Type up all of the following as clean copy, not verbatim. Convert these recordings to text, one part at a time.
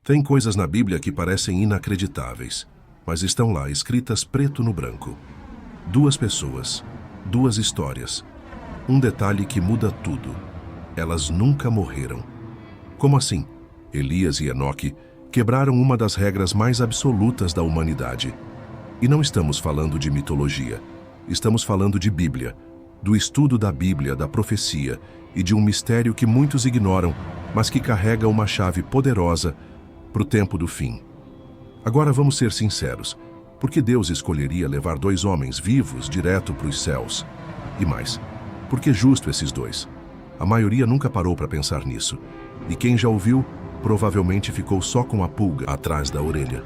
Tem coisas na Bíblia que parecem inacreditáveis, mas estão lá escritas preto no branco. Duas pessoas, duas histórias. Um detalhe que muda tudo. Elas nunca morreram. Como assim? Elias e Enoque quebraram uma das regras mais absolutas da humanidade. E não estamos falando de mitologia. Estamos falando de Bíblia, do estudo da Bíblia, da profecia e de um mistério que muitos ignoram, mas que carrega uma chave poderosa para o tempo do fim. Agora vamos ser sinceros. Por que Deus escolheria levar dois homens vivos direto para os céus? E mais, por que justo esses dois? A maioria nunca parou para pensar nisso. E quem já ouviu, provavelmente ficou só com a pulga atrás da orelha.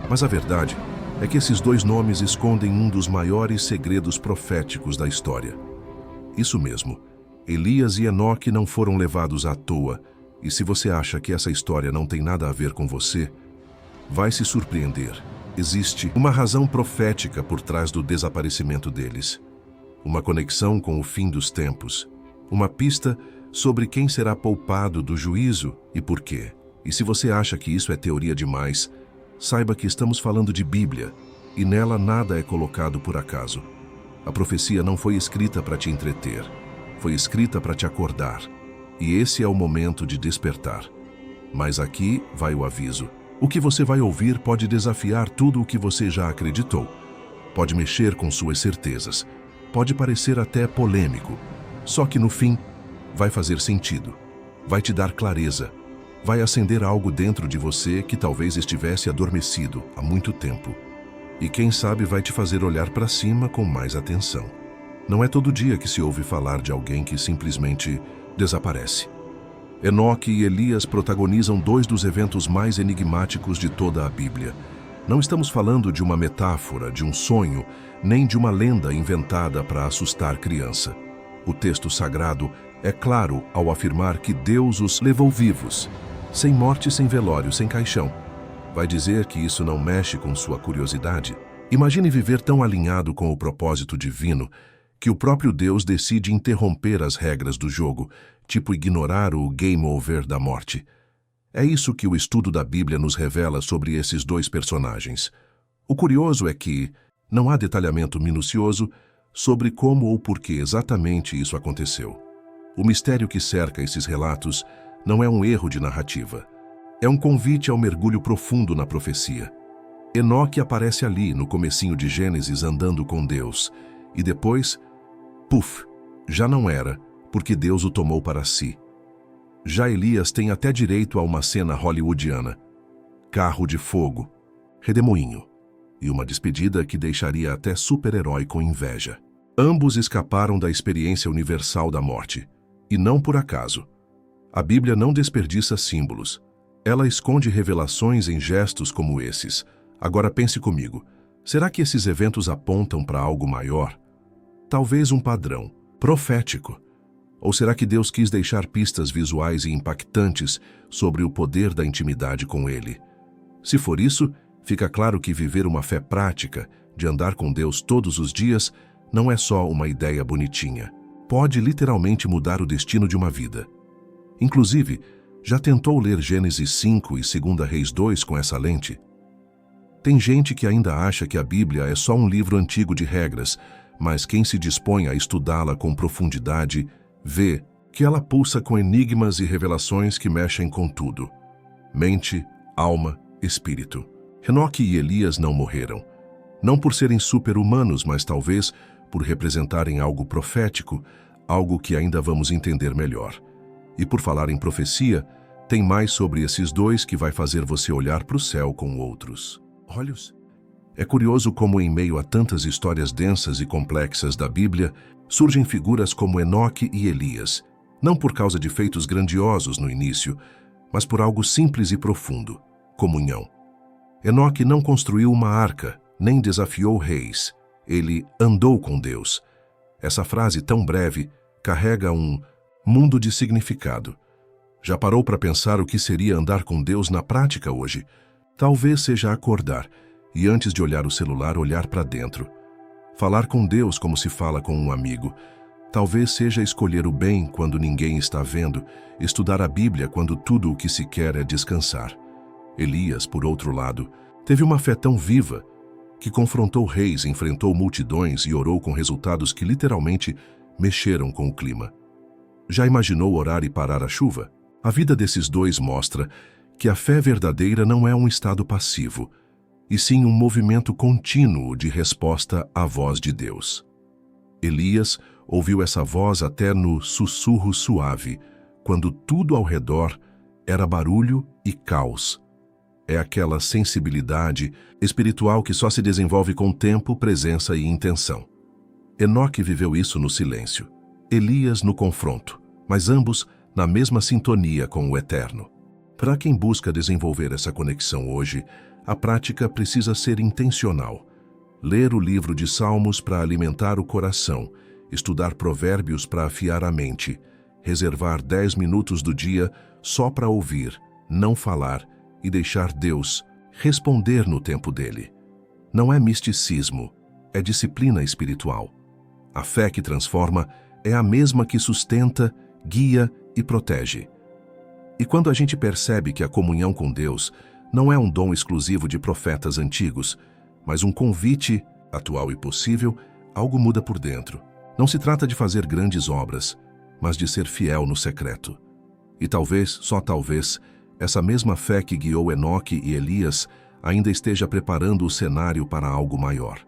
Mas a verdade é que esses dois nomes escondem um dos maiores segredos proféticos da história. Isso mesmo, Elias e Enoque não foram levados à toa, e se você acha que essa história não tem nada a ver com você, vai se surpreender. Existe uma razão profética por trás do desaparecimento deles. Uma conexão com o fim dos tempos. Uma pista sobre quem será poupado do juízo e por quê. E se você acha que isso é teoria demais, saiba que estamos falando de Bíblia, e nela nada é colocado por acaso. A profecia não foi escrita para te entreter, foi escrita para te acordar. E esse é o momento de despertar. Mas aqui vai o aviso. O que você vai ouvir pode desafiar tudo o que você já acreditou. Pode mexer com suas certezas. Pode parecer até polêmico. Só que no fim, vai fazer sentido. Vai te dar clareza. Vai acender algo dentro de você que talvez estivesse adormecido há muito tempo. E quem sabe vai te fazer olhar para cima com mais atenção. Não é todo dia que se ouve falar de alguém que simplesmente desaparece. Enoque e Elias protagonizam dois dos eventos mais enigmáticos de toda a Bíblia. Não estamos falando de uma metáfora, de um sonho, nem de uma lenda inventada para assustar criança. O texto sagrado é claro ao afirmar que Deus os levou vivos, sem morte, sem velório, sem caixão. Vai dizer que isso não mexe com sua curiosidade? Imagine viver tão alinhado com o propósito divino que o próprio Deus decide interromper as regras do jogo, tipo ignorar o game over da morte. É isso que o estudo da Bíblia nos revela sobre esses dois personagens. O curioso é que não há detalhamento minucioso sobre como ou por que exatamente isso aconteceu. O mistério que cerca esses relatos não é um erro de narrativa. É um convite ao mergulho profundo na profecia. Enoque aparece ali, no comecinho de Gênesis, andando com Deus, e depois, puf, já não era, porque Deus o tomou para si. Já Elias tem até direito a uma cena hollywoodiana. Carro de fogo, redemoinho, e uma despedida que deixaria até super-herói com inveja. Ambos escaparam da experiência universal da morte, e não por acaso. A Bíblia não desperdiça símbolos. Ela esconde revelações em gestos como esses. Agora pense comigo, será que esses eventos apontam para algo maior? Talvez um padrão profético. Ou será que Deus quis deixar pistas visuais e impactantes sobre o poder da intimidade com Ele? Se for isso, fica claro que viver uma fé prática, de andar com Deus todos os dias, não é só uma ideia bonitinha. Pode literalmente mudar o destino de uma vida. Inclusive, já tentou ler Gênesis 5 e 2 Reis 2 com essa lente? Tem gente que ainda acha que a Bíblia é só um livro antigo de regras, mas quem se dispõe a estudá-la com profundidade vê que ela pulsa com enigmas e revelações que mexem com tudo. Mente, alma, espírito. Enoque e Elias não morreram. Não por serem super-humanos, mas talvez por representarem algo profético, algo que ainda vamos entender melhor. E por falar em profecia, tem mais sobre esses dois que vai fazer você olhar para o céu com outros olhos. É curioso como, em meio a tantas histórias densas e complexas da Bíblia, surgem figuras como Enoque e Elias, não por causa de feitos grandiosos no início, mas por algo simples e profundo: comunhão. Enoque não construiu uma arca, nem desafiou reis. Ele andou com Deus. Essa frase tão breve carrega um mundo de significado. Já parou para pensar o que seria andar com Deus na prática hoje? Talvez seja acordar e, antes de olhar o celular, olhar para dentro. Falar com Deus como se fala com um amigo. Talvez seja escolher o bem quando ninguém está vendo, estudar a Bíblia quando tudo o que se quer é descansar. Elias, por outro lado, teve uma fé tão viva que confrontou reis, enfrentou multidões e orou com resultados que literalmente mexeram com o clima. Já imaginou orar e parar a chuva? A vida desses dois mostra que a fé verdadeira não é um estado passivo, e sim um movimento contínuo de resposta à voz de Deus. Elias ouviu essa voz até no sussurro suave, quando tudo ao redor era barulho e caos. É aquela sensibilidade espiritual que só se desenvolve com tempo, presença e intenção. Enoque viveu isso no silêncio, Elias no confronto, mas ambos na mesma sintonia com o Eterno. Para quem busca desenvolver essa conexão hoje, a prática precisa ser intencional. Ler o livro de Salmos para alimentar o coração, estudar provérbios para afiar a mente, reservar 10 minutos do dia só para ouvir, não falar e deixar Deus responder no tempo dele. Não é misticismo, é disciplina espiritual. A fé que transforma é a mesma que sustenta, guia e protege. E quando a gente percebe que a comunhão com Deus não é um dom exclusivo de profetas antigos, mas um convite, atual e possível, algo muda por dentro. Não se trata de fazer grandes obras, mas de ser fiel no secreto. E talvez, só talvez, essa mesma fé que guiou Enoque e Elias ainda esteja preparando o cenário para algo maior.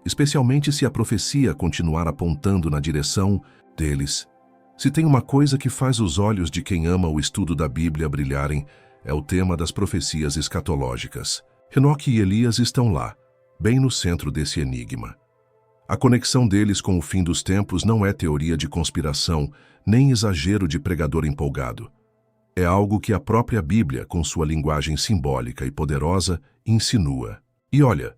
Especialmente se a profecia continuar apontando na direção deles. Se tem uma coisa que faz os olhos de quem ama o estudo da Bíblia brilharem, é o tema das profecias escatológicas. Enoque e Elias estão lá, bem no centro desse enigma. A conexão deles com o fim dos tempos não é teoria de conspiração, nem exagero de pregador empolgado. É algo que a própria Bíblia, com sua linguagem simbólica e poderosa, insinua. E olha,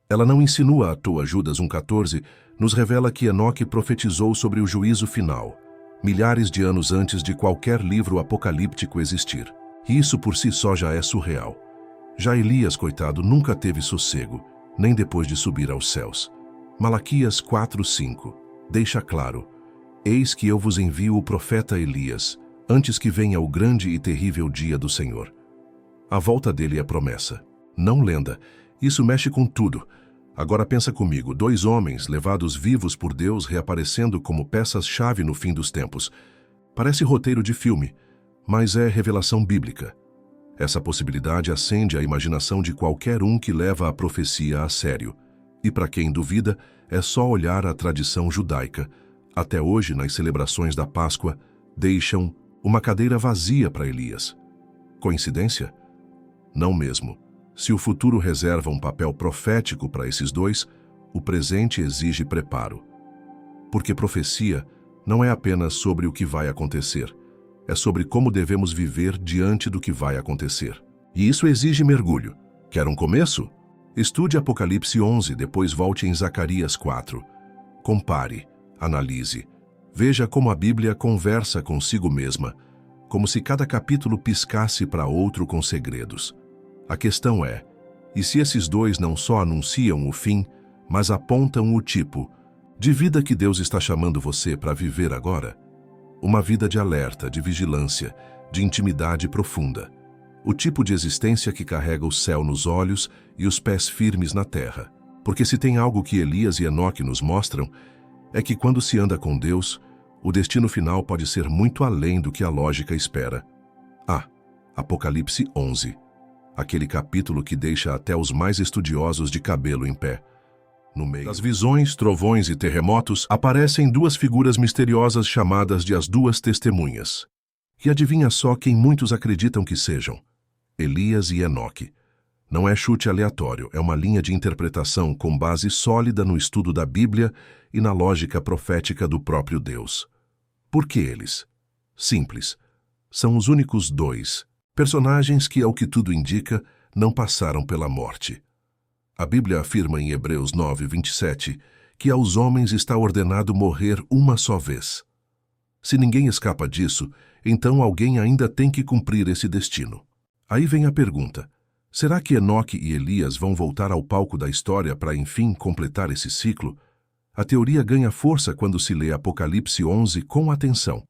ela não insinua à toa. Judas 1,14 nos revela que Enoque profetizou sobre o juízo final, milhares de anos antes de qualquer livro apocalíptico existir. E isso por si só já é surreal. Já Elias, coitado, nunca teve sossego, nem depois de subir aos céus. Malaquias 4,5 deixa claro: eis que eu vos envio o profeta Elias, antes que venha o grande e terrível dia do Senhor. A volta dele é promessa, não lenda. Isso mexe com tudo. Agora pensa comigo, 2 homens levados vivos por Deus reaparecendo como peças-chave no fim dos tempos. Parece roteiro de filme, mas é revelação bíblica. Essa possibilidade acende a imaginação de qualquer um que leva a profecia a sério. E para quem duvida, é só olhar a tradição judaica. Até hoje, nas celebrações da Páscoa, deixam uma cadeira vazia para Elias. Coincidência? Não mesmo. Se o futuro reserva um papel profético para esses dois, o presente exige preparo. Porque profecia não é apenas sobre o que vai acontecer, é sobre como devemos viver diante do que vai acontecer. E isso exige mergulho. Quer um começo? Estude Apocalipse 11, depois volte em Zacarias 4. Compare, analise. Veja como a Bíblia conversa consigo mesma, como se cada capítulo piscasse para outro com segredos. A questão é, e se esses dois não só anunciam o fim, mas apontam o tipo de vida que Deus está chamando você para viver agora? Uma vida de alerta, de vigilância, de intimidade profunda. O tipo de existência que carrega o céu nos olhos e os pés firmes na terra. Porque se tem algo que Elias e Enoque nos mostram, é que quando se anda com Deus, o destino final pode ser muito além do que a lógica espera. Apocalipse 11. Aquele capítulo que deixa até os mais estudiosos de cabelo em pé. No meio das visões, trovões e terremotos, aparecem 2 figuras misteriosas chamadas de as 2 testemunhas. E adivinha só quem muitos acreditam que sejam? Elias e Enoque. Não é chute aleatório, é uma linha de interpretação com base sólida no estudo da Bíblia e na lógica profética do próprio Deus. Por que eles? Simples. São os únicos 2 personagens que, ao que tudo indica, não passaram pela morte. A Bíblia afirma em Hebreus 9:27 que aos homens está ordenado morrer uma só vez. Se ninguém escapa disso, então alguém ainda tem que cumprir esse destino. Aí vem a pergunta: será que Enoque e Elias vão voltar ao palco da história para enfim completar esse ciclo? A teoria ganha força quando se lê Apocalipse 11 com atenção.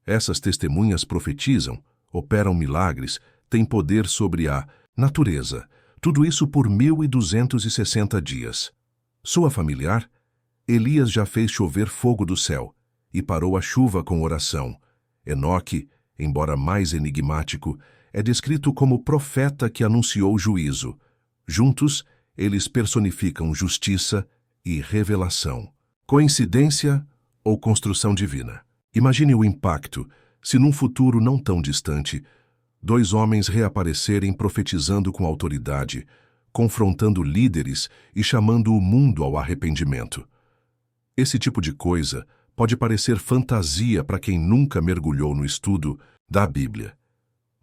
Essas testemunhas profetizam, operam milagres, tem poder sobre a natureza. Tudo isso por 1260 dias. Soa familiar? Elias já fez chover fogo do céu e parou a chuva com oração. Enoque, embora mais enigmático, é descrito como profeta que anunciou juízo. Juntos, eles personificam justiça e revelação. Coincidência ou construção divina? Imagine o impacto se, num futuro não tão distante, dois homens reaparecerem profetizando com autoridade, confrontando líderes e chamando o mundo ao arrependimento. Esse tipo de coisa pode parecer fantasia para quem nunca mergulhou no estudo da Bíblia.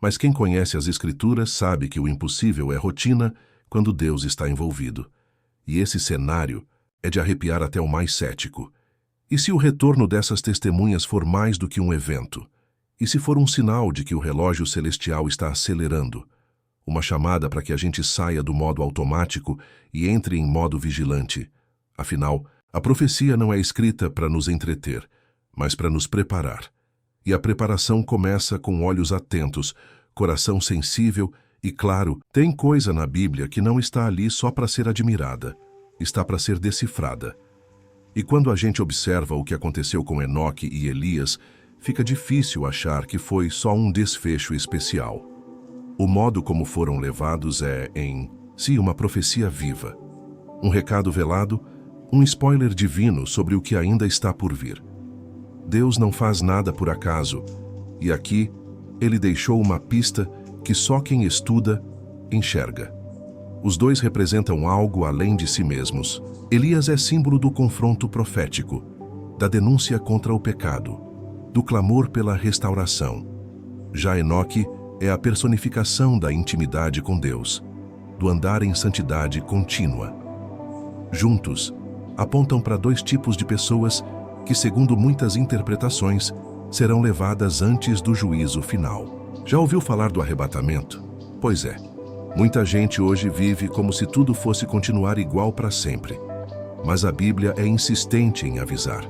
Mas quem conhece as Escrituras sabe que o impossível é rotina quando Deus está envolvido. E esse cenário é de arrepiar até o mais cético. E se o retorno dessas testemunhas for mais do que um evento? E se for um sinal de que o relógio celestial está acelerando? Uma chamada para que a gente saia do modo automático e entre em modo vigilante. Afinal, a profecia não é escrita para nos entreter, mas para nos preparar. E a preparação começa com olhos atentos, coração sensível e, claro, tem coisa na Bíblia que não está ali só para ser admirada, está para ser decifrada. E quando a gente observa o que aconteceu com Enoque e Elias, fica difícil achar que foi só um desfecho especial. O modo como foram levados é, em si, uma profecia viva. Um recado velado, um spoiler divino sobre o que ainda está por vir. Deus não faz nada por acaso, e aqui ele deixou uma pista que só quem estuda enxerga. Os dois representam algo além de si mesmos. Elias é símbolo do confronto profético, da denúncia contra o pecado, do clamor pela restauração. Já Enoque é a personificação da intimidade com Deus, do andar em santidade contínua. Juntos, apontam para dois tipos de pessoas que, segundo muitas interpretações, serão levadas antes do juízo final. Já ouviu falar do arrebatamento? Pois é. Muita gente hoje vive como se tudo fosse continuar igual para sempre. Mas a Bíblia é insistente em avisar.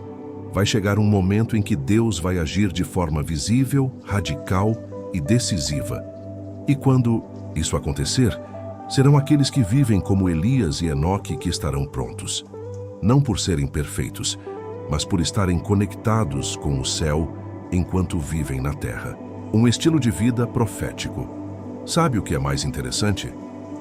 Vai chegar um momento em que Deus vai agir de forma visível, radical e decisiva. E quando isso acontecer, serão aqueles que vivem como Elias e Enoque que estarão prontos. Não por serem perfeitos, mas por estarem conectados com o céu enquanto vivem na terra. Um estilo de vida profético. Sabe o que é mais interessante?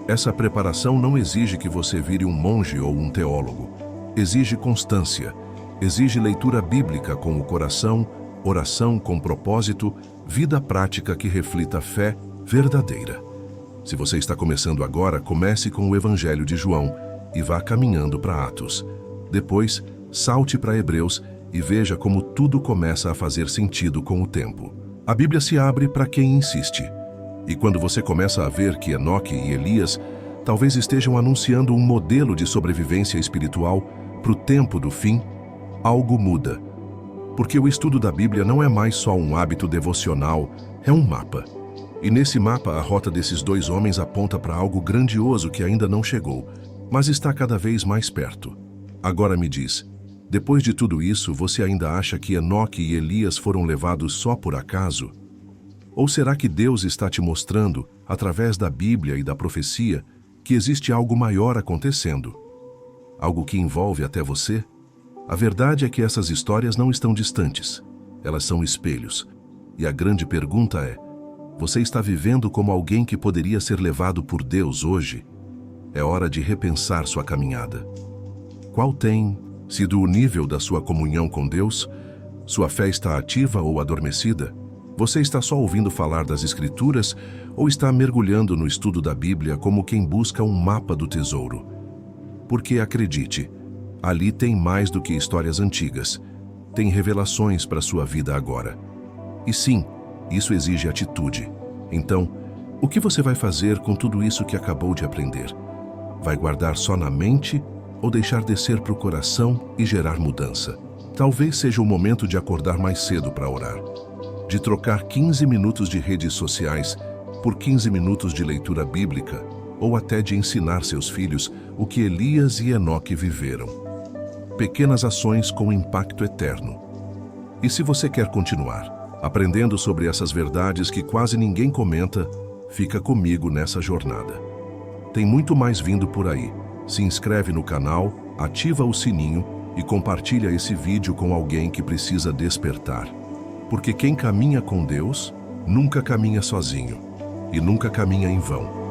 Essa preparação não exige que você vire um monge ou um teólogo. Exige constância, exige leitura bíblica com o coração, oração com propósito, vida prática que reflita fé verdadeira. Se você está começando agora, comece com o Evangelho de João e vá caminhando para Atos. Depois, salte para Hebreus e veja como tudo começa a fazer sentido com o tempo. A Bíblia se abre para quem insiste. E quando você começa a ver que Enoque e Elias talvez estejam anunciando um modelo de sobrevivência espiritual para o tempo do fim, algo muda. Porque o estudo da Bíblia não é mais só um hábito devocional, é um mapa. E nesse mapa a rota desses dois homens aponta para algo grandioso que ainda não chegou, mas está cada vez mais perto. Agora me diz, depois de tudo isso, você ainda acha que Enoque e Elias foram levados só por acaso? Ou será que Deus está te mostrando, através da Bíblia e da profecia, que existe algo maior acontecendo? Algo que envolve até você? A verdade é que essas histórias não estão distantes. Elas são espelhos. E a grande pergunta é, você está vivendo como alguém que poderia ser levado por Deus hoje? É hora de repensar sua caminhada. Qual tem sido o nível da sua comunhão com Deus? Sua fé está ativa ou adormecida? Você está só ouvindo falar das Escrituras ou está mergulhando no estudo da Bíblia como quem busca um mapa do tesouro? Porque acredite, ali tem mais do que histórias antigas. Tem revelações para sua vida agora. E sim, isso exige atitude. Então, o que você vai fazer com tudo isso que acabou de aprender? Vai guardar só na mente ou deixar descer para o coração e gerar mudança? Talvez seja o momento de acordar mais cedo para orar. De trocar 15 minutos de redes sociais por 15 minutos de leitura bíblica, ou até de ensinar seus filhos o que Elias e Enoque viveram. Pequenas ações com impacto eterno. E se você quer continuar aprendendo sobre essas verdades que quase ninguém comenta, Fica comigo nessa jornada. Tem muito mais vindo por aí. Se inscreve no canal, ativa o sininho e compartilha esse vídeo com alguém que precisa despertar. Porque quem caminha com Deus, nunca caminha sozinho e nunca caminha em vão.